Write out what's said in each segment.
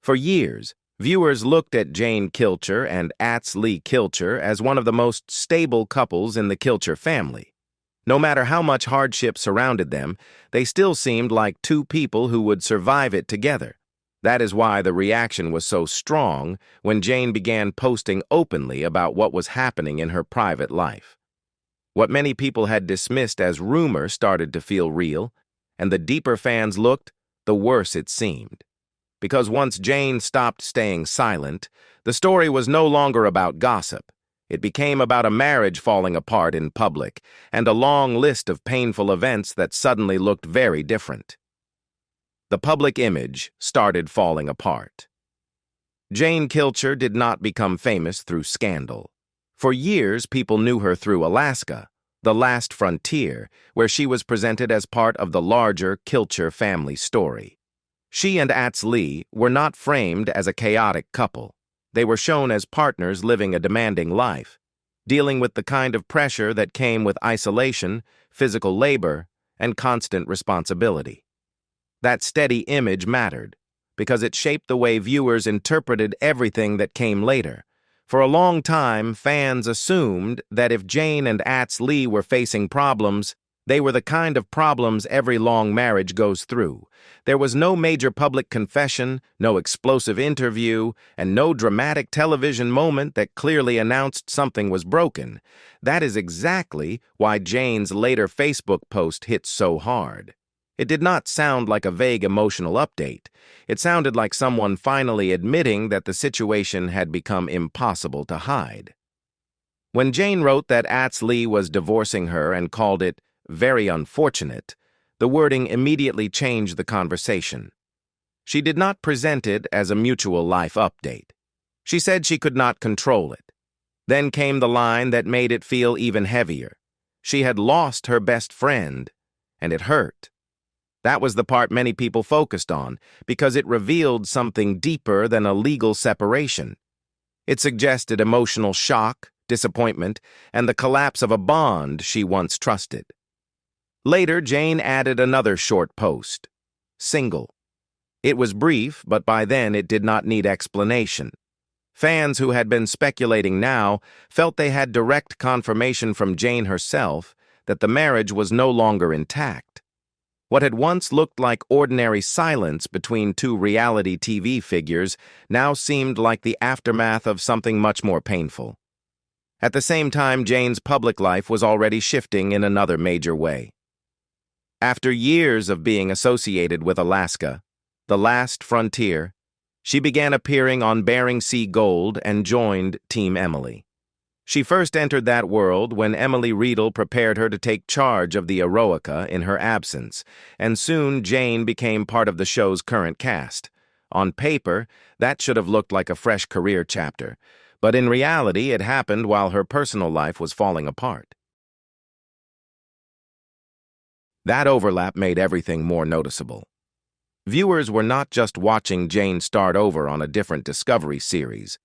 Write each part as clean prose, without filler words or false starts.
For years, viewers looked at Jane Kilcher and Lee Kilcher as one of the most stable couples in the Kilcher family. No matter how much hardship surrounded them, they still seemed like two people who would survive it together. That is why the reaction was so strong when Jane began posting openly about what was happening in her private life. What many people had dismissed as rumor started to feel real, and the deeper fans looked, the worse it seemed. Because once Jane stopped staying silent, the story was no longer about gossip. It became about a marriage falling apart in public and a long list of painful events that suddenly looked very different. The public image started falling apart. Jane Kilcher did not become famous through scandal. For years, people knew her through Alaska, the last frontier, where she was presented as part of the larger Kilcher family story. She and Lee were not framed as a chaotic couple. They were shown as partners living a demanding life, dealing with the kind of pressure that came with isolation, physical labor, and constant responsibility. That steady image mattered, because it shaped the way viewers interpreted everything that came later. For a long time, fans assumed that if Jane and Lee were facing problems, they were the kind of problems every long marriage goes through. There was no major public confession, no explosive interview, and no dramatic television moment that clearly announced something was broken. That is exactly why Jane's later Facebook post hit so hard. It did not sound like a vague emotional update. It sounded like someone finally admitting that the situation had become impossible to hide. When Jane wrote that Lee was divorcing her and called it very unfortunate, the wording immediately changed the conversation. She did not present it as a mutual life update. She said she could not control it. Then came the line that made it feel even heavier. She had lost her best friend, and it hurt. That was the part many people focused on, because it revealed something deeper than a legal separation. It suggested emotional shock, disappointment, and the collapse of a bond she once trusted. Later, Jane added another short post, single. It was brief, but by then it did not need explanation. Fans who had been speculating now felt they had direct confirmation from Jane herself that the marriage was no longer intact. What had once looked like ordinary silence between two reality TV figures now seemed like the aftermath of something much more painful. At the same time, Jane's public life was already shifting in another major way. After years of being associated with Alaska, the last frontier, she began appearing on Bering Sea Gold and joined Team Emily. She first entered that world when Emily Riedel prepared her to take charge of the Eroica in her absence, and soon Jane became part of the show's current cast. On paper, that should have looked like a fresh career chapter, but in reality it happened while her personal life was falling apart. That overlap made everything more noticeable. Viewers were not just watching Jane start over on a different Discovery series.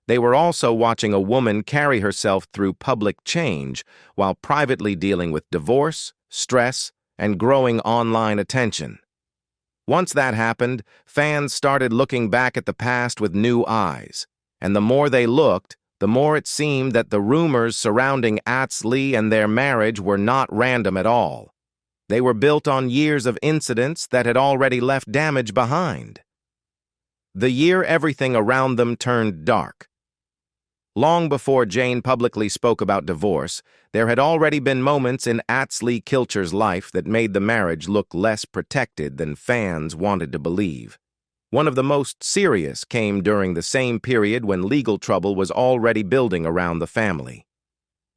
They were also watching a woman carry herself through public change while privately dealing with divorce, stress, and growing online attention. Once that happened, fans started looking back at the past with new eyes, and the more they looked, the more it seemed that the rumors surrounding Lee and their marriage were not random at all. They were built on years of incidents that had already left damage behind. The year everything around them turned dark. Long before Jane publicly spoke about divorce, there had already been moments in Lee Kilcher's life that made the marriage look less protected than fans wanted to believe. One of the most serious came during the same period when legal trouble was already building around the family.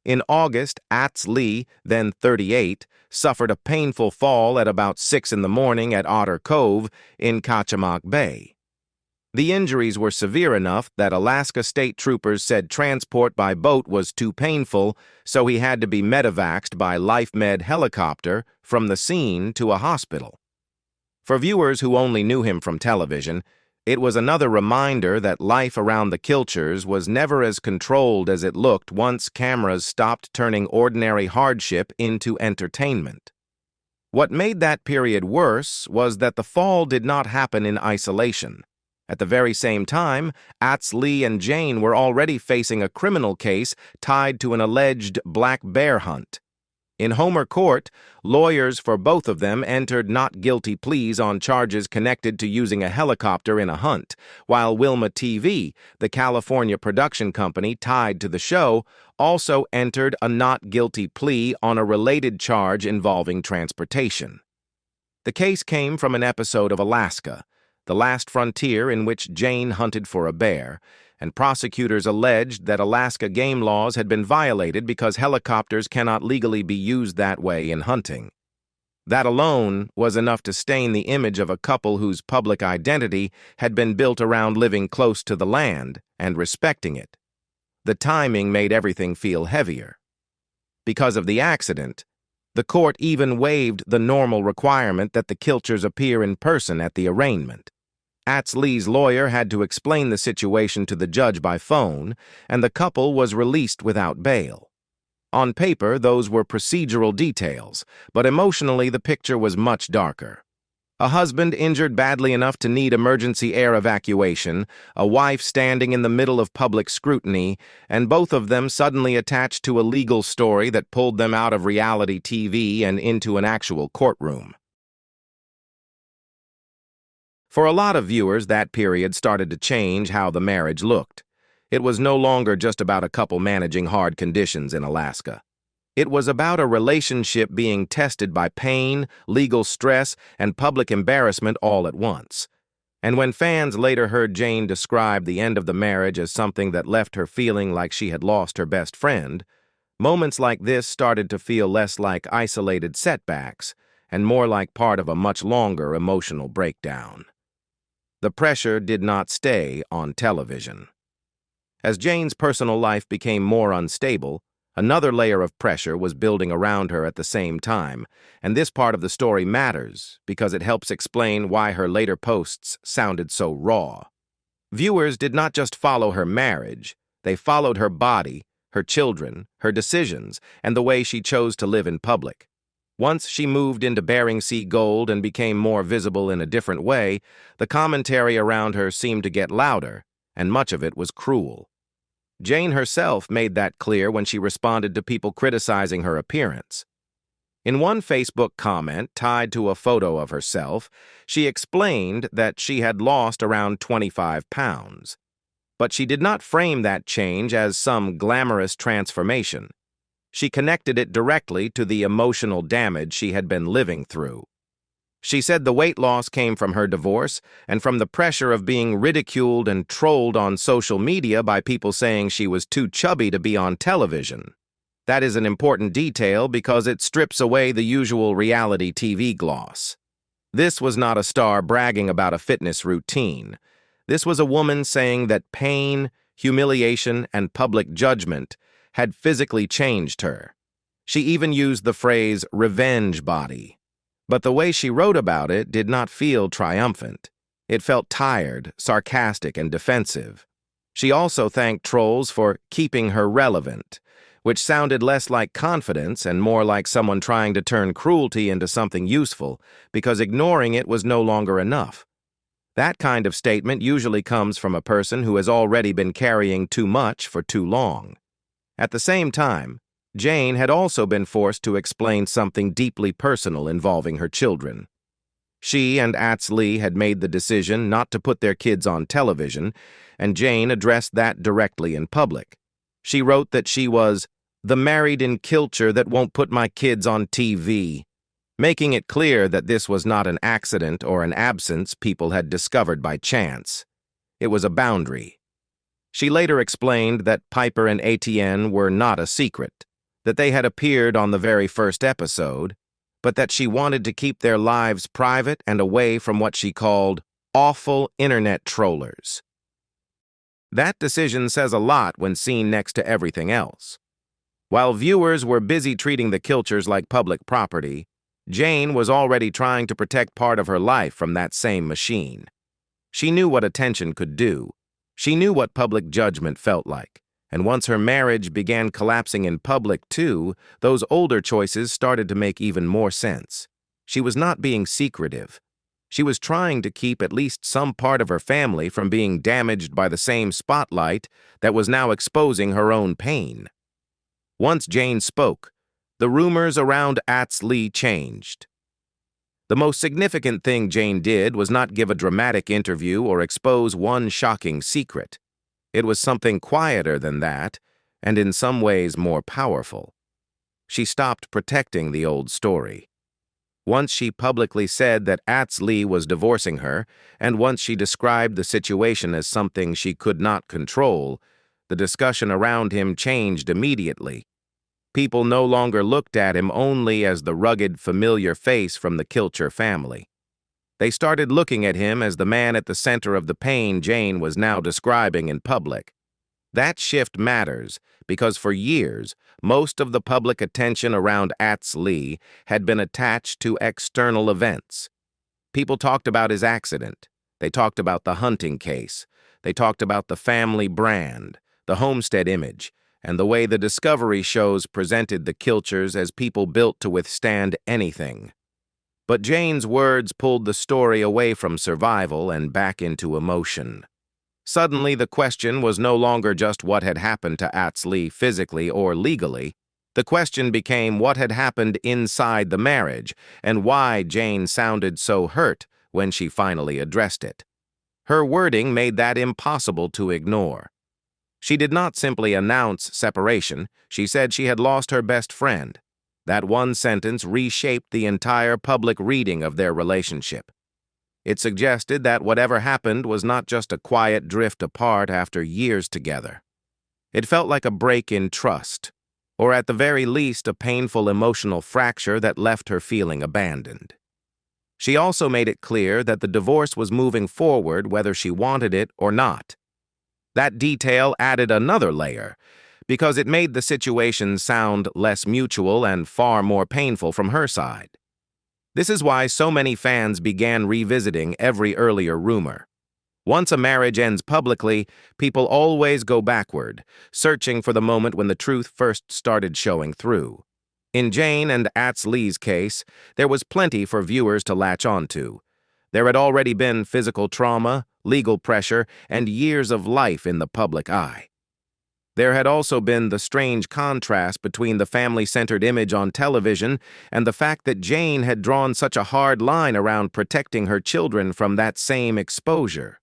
In August, Lee, then 38, suffered a painful fall at about 6 in the morning at Otter Cove in Kachemak Bay. The injuries were severe enough that Alaska state troopers said transport by boat was too painful, so he had to be medevaxed by LifeMed helicopter from the scene to a hospital. For viewers who only knew him from television, it was another reminder that life around the Kilchers was never as controlled as it looked once cameras stopped turning ordinary hardship into entertainment. What made that period worse was that the fall did not happen in isolation. At the very same time, Atz, Lee, and Jane were already facing a criminal case tied to an alleged black bear hunt. In Homer Court, lawyers for both of them entered not guilty pleas on charges connected to using a helicopter in a hunt, while Wilma TV, the California production company tied to the show, also entered a not guilty plea on a related charge involving transportation. The case came from an episode of Alaska, the last frontier in which Jane hunted for a bear, and prosecutors alleged that Alaska game laws had been violated because helicopters cannot legally be used that way in hunting. That alone was enough to stain the image of a couple whose public identity had been built around living close to the land and respecting it. The timing made everything feel heavier. Because of the accident, the court even waived the normal requirement that the Kilchers appear in person at the arraignment. Atz Lee's lawyer had to explain the situation to the judge by phone, and the couple was released without bail. On paper, those were procedural details, but emotionally the picture was much darker. A husband injured badly enough to need emergency air evacuation, a wife standing in the middle of public scrutiny, and both of them suddenly attached to a legal story that pulled them out of reality TV and into an actual courtroom. For a lot of viewers, that period started to change how the marriage looked. It was no longer just about a couple managing hard conditions in Alaska. It was about a relationship being tested by pain, legal stress, and public embarrassment all at once. And when fans later heard Jane describe the end of the marriage as something that left her feeling like she had lost her best friend, moments like this started to feel less like isolated setbacks and more like part of a much longer emotional breakdown. The pressure did not stay on television. As Jane's personal life became more unstable, another layer of pressure was building around her at the same time, and this part of the story matters because it helps explain why her later posts sounded so raw. Viewers did not just follow her marriage, they followed her body, her children, her decisions, and the way she chose to live in public. Once she moved into Bering Sea Gold and became more visible in a different way, the commentary around her seemed to get louder, and much of it was cruel. Jane herself made that clear when she responded to people criticizing her appearance. In one Facebook comment tied to a photo of herself, she explained that she had lost around 25 pounds. But she did not frame that change as some glamorous transformation. She connected it directly to the emotional damage she had been living through. She said the weight loss came from her divorce and from the pressure of being ridiculed and trolled on social media by people saying she was too chubby to be on television. That is an important detail because it strips away the usual reality TV gloss. This was not a star bragging about a fitness routine. This was a woman saying that pain, humiliation, and public judgment had physically changed her. She even used the phrase revenge body. But the way she wrote about it did not feel triumphant. It felt tired, sarcastic, and defensive. She also thanked trolls for keeping her relevant, which sounded less like confidence and more like someone trying to turn cruelty into something useful, because ignoring it was no longer enough. That kind of statement usually comes from a person who has already been carrying too much for too long. At the same time, Jane had also been forced to explain something deeply personal involving her children. She and Atz Lee had made the decision not to put their kids on television, and Jane addressed that directly in public. She wrote that she was the married in Kilcher that won't put my kids on TV, making it clear that this was not an accident or an absence people had discovered by chance. It was a boundary. She later explained that Piper and Etienne were not a secret, that they had appeared on the very first episode, but that she wanted to keep their lives private and away from what she called awful internet trollers. That decision says a lot when seen next to everything else. While viewers were busy treating the Kilchers like public property, Jane was already trying to protect part of her life from that same machine. She knew what attention could do. She knew what public judgment felt like. And once her marriage began collapsing in public too, those older choices started to make even more sense. She was not being secretive. She was trying to keep at least some part of her family from being damaged by the same spotlight that was now exposing her own pain. Once Jane spoke, the rumors around Lee changed. The most significant thing Jane did was not give a dramatic interview or expose one shocking secret. It was something quieter than that, and in some ways more powerful. She stopped protecting the old story. Once she publicly said that Lee was divorcing her, and once she described the situation as something she could not control, the discussion around him changed immediately. People no longer looked at him only as the rugged, familiar face from the Kilcher family. They started looking at him as the man at the center of the pain Jane was now describing in public. That shift matters because for years, most of the public attention around Lee had been attached to external events. People talked about his accident. They talked about the hunting case. They talked about the family brand, the homestead image, and the way the Discovery shows presented the Kilchers as people built to withstand anything. But Jane's words pulled the story away from survival and back into emotion. Suddenly, the question was no longer just what had happened to Lee physically or legally. The question became what had happened inside the marriage and why Jane sounded so hurt when she finally addressed it. Her wording made that impossible to ignore. She did not simply announce separation, she said she had lost her best friend. That one sentence reshaped the entire public reading of their relationship. It suggested that whatever happened was not just a quiet drift apart after years together. It felt like a break in trust, or at the very least a painful emotional fracture that left her feeling abandoned. She also made it clear that the divorce was moving forward whether she wanted it or not. That detail added another layer, because it made the situation sound less mutual and far more painful from her side. This is why so many fans began revisiting every earlier rumor. Once a marriage ends publicly, people always go backward, searching for the moment when the truth first started showing through. In Jane and Lee's case, there was plenty for viewers to latch onto. There had already been physical trauma, legal pressure, and years of life in the public eye. There had also been the strange contrast between the family-centered image on television and the fact that Jane had drawn such a hard line around protecting her children from that same exposure.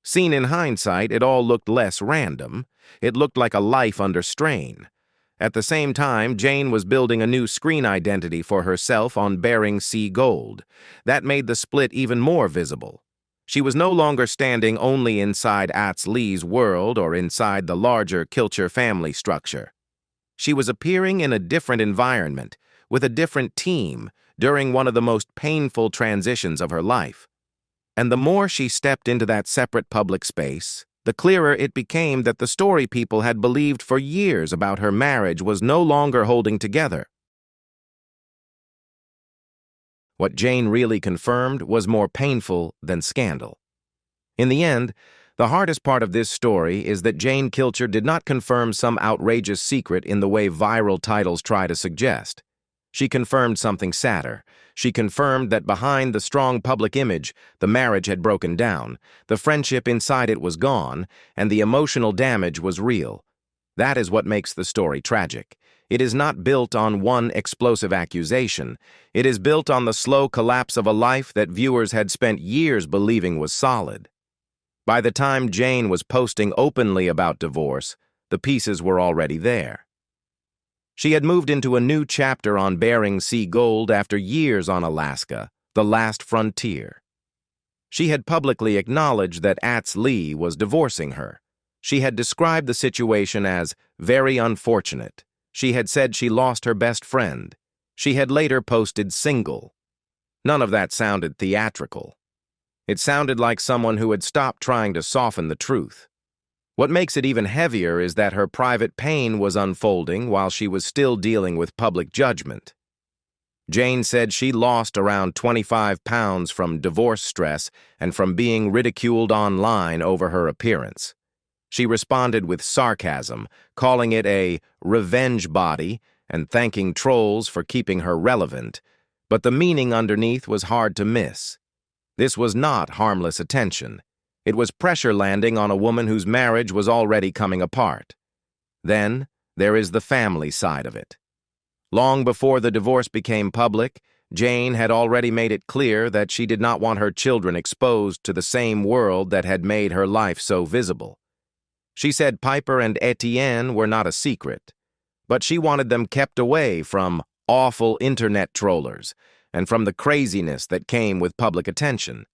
Seen in hindsight, it all looked less random. It looked like a life under strain. At the same time, Jane was building a new screen identity for herself on Bering Sea Gold. That made the split even more visible. She was no longer standing only inside Lee's world or inside the larger Kilcher family structure. She was appearing in a different environment, with a different team, during one of the most painful transitions of her life. And the more she stepped into that separate public space, the clearer it became that the story people had believed for years about her marriage was no longer holding together. What Jane really confirmed was more painful than scandal. In the end, the hardest part of this story is that Jane Kilcher did not confirm some outrageous secret in the way viral titles try to suggest. She confirmed something sadder. She confirmed that behind the strong public image, the marriage had broken down, the friendship inside it was gone, and the emotional damage was real. That is what makes the story tragic. It is not built on one explosive accusation. It is built on the slow collapse of a life that viewers had spent years believing was solid. By the time Jane was posting openly about divorce, the pieces were already there. She had moved into a new chapter on Bering Sea Gold after years on Alaska, the last frontier. She had publicly acknowledged that Lee was divorcing her. She had described the situation as very unfortunate. She had said she lost her best friend. She had later posted single. None of that sounded theatrical. It sounded like someone who had stopped trying to soften the truth. What makes it even heavier is that her private pain was unfolding while she was still dealing with public judgment. Jane said she lost around 25 pounds from divorce stress and from being ridiculed online over her appearance. She responded with sarcasm, calling it a revenge body and thanking trolls for keeping her relevant, but the meaning underneath was hard to miss. This was not harmless attention. It was pressure landing on a woman whose marriage was already coming apart. Then, there is the family side of it. Long before the divorce became public, Jane had already made it clear that she did not want her children exposed to the same world that had made her life so visible. She said Piper and Etienne were not a secret, but she wanted them kept away from awful internet trollers and from the craziness that came with public attention.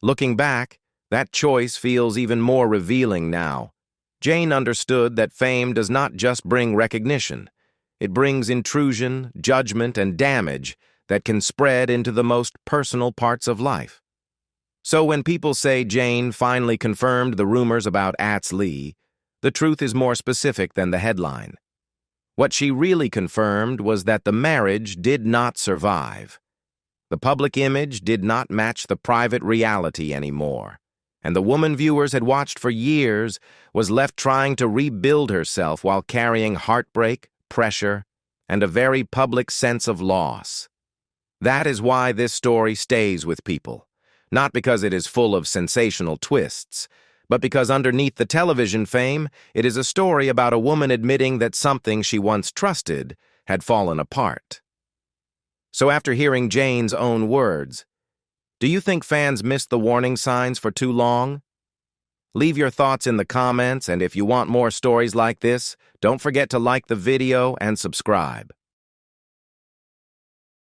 Looking back, that choice feels even more revealing now. Jane understood that fame does not just bring recognition. It brings intrusion, judgment, and damage that can spread into the most personal parts of life. So when people say Jane finally confirmed the rumors about Lee, the truth is more specific than the headline. What she really confirmed was that the marriage did not survive. The public image did not match the private reality anymore, and the woman viewers had watched for years was left trying to rebuild herself while carrying heartbreak, pressure, and a very public sense of loss. That is why this story stays with people, not because it is full of sensational twists, but because underneath the television fame, it is a story about a woman admitting that something she once trusted had fallen apart. So after hearing Jane's own words, do you think fans missed the warning signs for too long? Leave your thoughts in the comments, and if you want more stories like this, don't forget to like the video and subscribe.